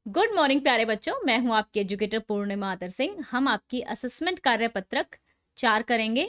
Good morning प्यारे बच्चों, मैं हूं आपकी एजुकेटर पूर्णिमा आदर सिंह। हम आपकी असेसमेंट कार्यपत्रक 4 करेंगे।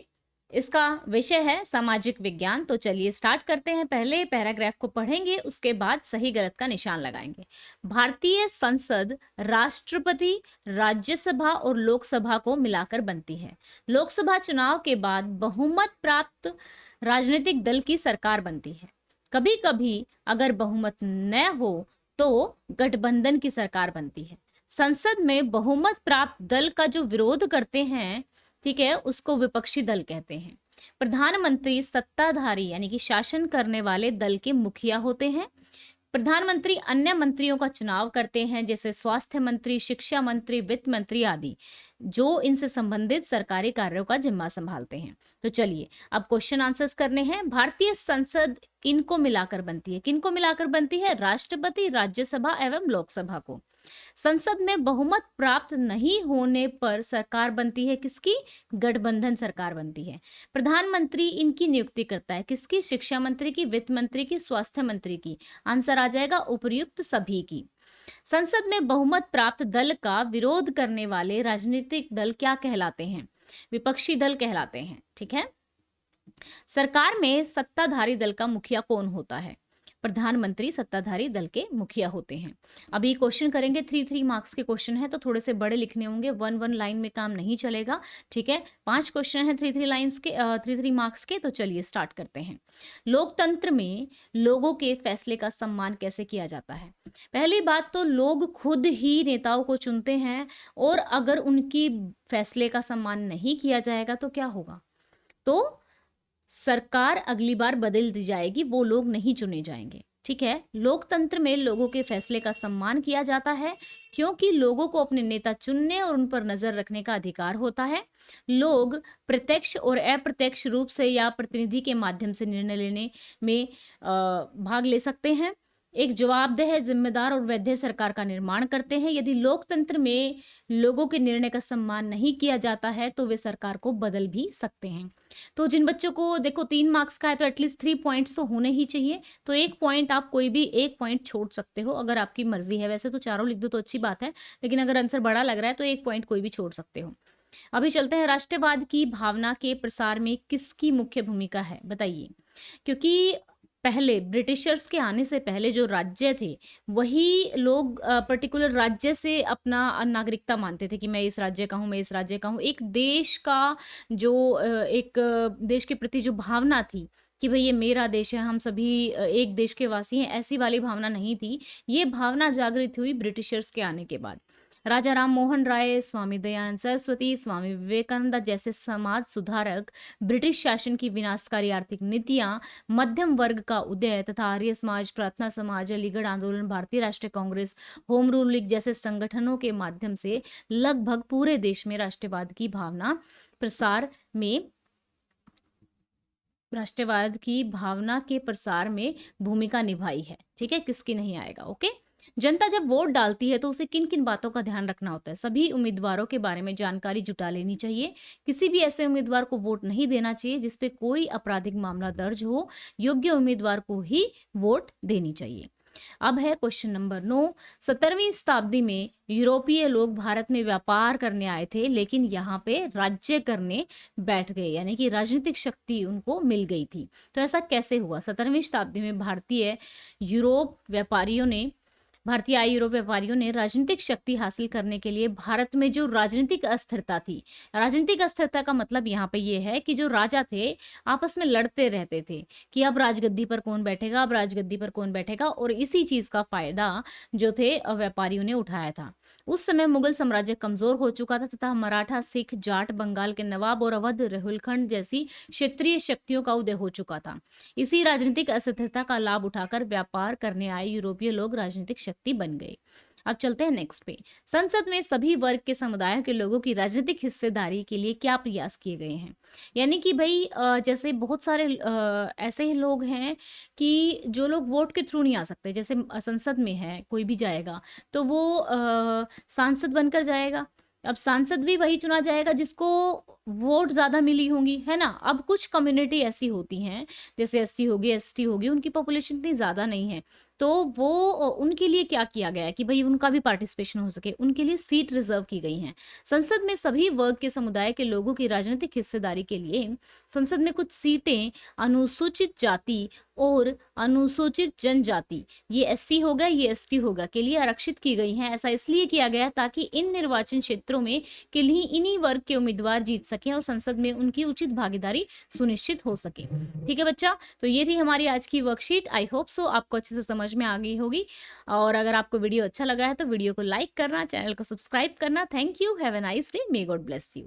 इसका विषय है सामाजिक विज्ञान। तो चलिए स्टार्ट करते हैं। पहले पैराग्राफ को पढ़ेंगे, उसके बाद सही गलत का निशान लगाएंगे। भारतीय संसद राष्ट्रपति, राज्यसभा और लोकसभा को मिलाकर बनती है। लोकसभा चुनाव के बाद बहुमत प्राप्त राजनीतिक दल की सरकार बनती है। कभी कभी अगर बहुमत न हो तो गठबंधन की सरकार बनती है। संसद में बहुमत प्राप्त दल का जो विरोध करते हैं, ठीक है, उसको विपक्षी दल कहते हैं। प्रधानमंत्री सत्ताधारी यानी कि शासन करने वाले दल के मुखिया होते हैं। प्रधानमंत्री अन्य मंत्रियों का चुनाव करते हैं, जैसे स्वास्थ्य मंत्री, शिक्षा मंत्री, वित्त मंत्री आदि, जो इनसे संबंधित सरकारी कार्यों का जिम्मा संभालते हैं। तो चलिए अब क्वेश्चन आंसर्स करने हैं। भारतीय संसद इनको मिलाकर बनती है। किनको मिलाकर बनती है? राष्ट्रपति, राज्यसभा एवं लोकसभा को। संसद में बहुमत प्राप्त नहीं होने पर सरकार बनती है किसकी? गठबंधन सरकार बनती है। प्रधानमंत्री इनकी नियुक्ति करता है। किसकी? शिक्षा मंत्री की, वित्त मंत्री की, स्वास्थ्य मंत्री की। आंसर आ जाएगा उपर्युक्त सभी की। संसद में बहुमत प्राप्त दल का विरोध करने वाले राजनीतिक दल क्या कहलाते हैं? विपक्षी दल कहलाते हैं। ठीक है। सरकार में सत्ताधारी दल का मुखिया कौन होता है? प्रधानमंत्री सत्ताधारी दल के मुखिया होते हैं। अभी क्वेश्चन करेंगे, 3 मार्क्स के क्वेश्चन है तो थोड़े से बड़े लिखने होंगे। 1 लाइन में काम नहीं चलेगा। ठीक है, 5 क्वेश्चन है 3 लाइन्स के, 3 मार्क्स के। तो चलिए स्टार्ट करते हैं। लोकतंत्र में लोगों के फैसले का सम्मान कैसे किया जाता है? पहली बात तो लोग खुद ही नेताओं को चुनते हैं, और अगर उनकी फैसले का सम्मान नहीं किया जाएगा तो क्या होगा? तो सरकार अगली बार बदल दी जाएगी, वो लोग नहीं चुने जाएंगे। ठीक है। लोकतंत्र में लोगों के फैसले का सम्मान किया जाता है, क्योंकि लोगों को अपने नेता चुनने और उन पर नजर रखने का अधिकार होता है। लोग प्रत्यक्ष और अप्रत्यक्ष रूप से या प्रतिनिधि के माध्यम से निर्णय लेने में भाग ले सकते हैं। एक जवाबदेह, जिम्मेदार और वैध सरकार का निर्माण करते हैं। यदि लोकतंत्र में लोगों के निर्णय का सम्मान नहीं किया जाता है तो वे सरकार को बदल भी सकते हैं। तो जिन बच्चों को देखो 3 मार्क्स का है तो एटलीस्ट 3 पॉइंट्स तो होने ही चाहिए। तो 1 पॉइंट आप कोई भी 1 पॉइंट छोड़ सकते हो, अगर आपकी मर्जी है। वैसे तो चारों लिख दो तो अच्छी बात है, लेकिन अगर आंसर बड़ा लग रहा है तो 1 पॉइंट कोई भी छोड़ सकते हो। अभी चलते हैं, राष्ट्रवाद की भावना के प्रसार में किसकी मुख्य भूमिका है? बताइए। क्योंकि पहले ब्रिटिशर्स के आने से पहले जो राज्य थे, वही लोग पर्टिकुलर राज्य से अपना नागरिकता मानते थे कि मैं इस राज्य का हूँ, मैं इस राज्य का हूँ। एक देश का जो एक देश के प्रति जो भावना थी कि भाई ये मेरा देश है, हम सभी एक देश के वासी हैं, ऐसी वाली भावना नहीं थी। ये भावना जागृत हुई ब्रिटिशर्स के आने के बाद। राजा राम मोहन राय, स्वामी दयानंद सरस्वती, स्वामी विवेकानंद जैसे समाज सुधारक, ब्रिटिश शासन की विनाशकारी आर्थिक नीतियां, मध्यम वर्ग का उदय तथा आर्य समाज, प्रार्थना समाज, अलीगढ़ आंदोलन, भारतीय राष्ट्रीय कांग्रेस, होम रूल लीग जैसे संगठनों के माध्यम से लगभग पूरे देश में राष्ट्रवाद की भावना राष्ट्रवाद की भावना के प्रसार में भूमिका निभाई है। ठीक है, किसकी नहीं आएगा? ओके। जनता जब वोट डालती है तो उसे किन किन बातों का ध्यान रखना होता है? सभी उम्मीदवारों के बारे में जानकारी जुटा लेनी चाहिए। किसी भी ऐसे उम्मीदवार को वोट नहीं देना चाहिए जिसपे कोई आपराधिक मामला दर्ज हो। योग्य उम्मीदवार को ही वोट देनी चाहिए। अब है क्वेश्चन नंबर 9। 17वीं शताब्दी में यूरोपीय लोग भारत में व्यापार करने आए थे, लेकिन यहाँ पे राज्य करने बैठ गए, यानी कि राजनीतिक शक्ति उनको मिल गई थी। तो ऐसा कैसे हुआ? 17वीं शताब्दी में भारतीय आए यूरोप व्यापारियों ने राजनीतिक शक्ति हासिल करने के लिए भारत में जो राजनीतिक अस्थिरता थी, राजनीतिक अस्थिरता का मतलब यहाँ पे ये है कि जो राजा थे आपस में लड़ते रहते थे कि अब राजगद्दी पर कौन बैठेगा, अब राजगद्दी पर कौन बैठेगा, और इसी चीज का फायदा जो थे व्यापारियों ने उठाया था। उस समय मुगल साम्राज्य कमजोर हो चुका था तथा मराठा, सिख, जाट, बंगाल के नवाब और अवध, रोहिलखंड जैसी क्षेत्रीय शक्तियों का उदय हो चुका था। इसी राजनीतिक अस्थिरता का लाभ उठाकर व्यापार करने आए यूरोपीय लोग राजनीतिक शक्ति बन गए। अब चलते हैं नेक्स्ट पे। संसद में सभी वर्ग के समुदायों के लोगों की राजनीतिक हिस्सेदारी के लिए क्या प्रयास किए गए हैं? यानी कि भाई जैसे बहुत सारे ऐसे लोग हैं कि जो लोग वोट के थ्रू नहीं आ सकते, जैसे संसद में है कोई भी जाएगा तो वो सांसद बनकर जाएगा। अब सांसद भी वही चुना जाएगा जिसको वोट ज्यादा मिली होंगी, है ना। अब कुछ कम्युनिटी ऐसी होती हैं, जैसे एससी होगी, एसटी होगी, उनकी पॉपुलेशन इतनी ज्यादा नहीं है, तो वो उनके लिए क्या किया गया है कि भई उनका भी पार्टिसिपेशन हो सके, उनके लिए सीट रिज़र्व की गई हैं। संसद में सभी वर्ग के समुदाय के लोगों की राजनीतिक हिस्सेदारी के लिए संसद में कुछ सीटें अनुसूचित जाति और अनुसूचित जनजाति, ये एससी होगा, ये एसटी होगा, के लिए आरक्षित की गई हैं। ऐसा इसलिए किया गया है ताकि इन निर्वाचन क्षेत्रों में किन्हीं इन्हीं वर्ग के उम्मीदवार जीत सकें और संसद में उनकी उचित भागीदारी सुनिश्चित हो सके। ठीक है बच्चा? तो ये थी हमारी आज की वर्कशीट। आई होप सो आपको अच्छे से समझ में आ गई होगी, और अगर आपको वीडियो अच्छा लगा है तो वीडियो को लाइक करना, चैनल को सब्सक्राइब करना। Thank you, have a nice day, may God bless you.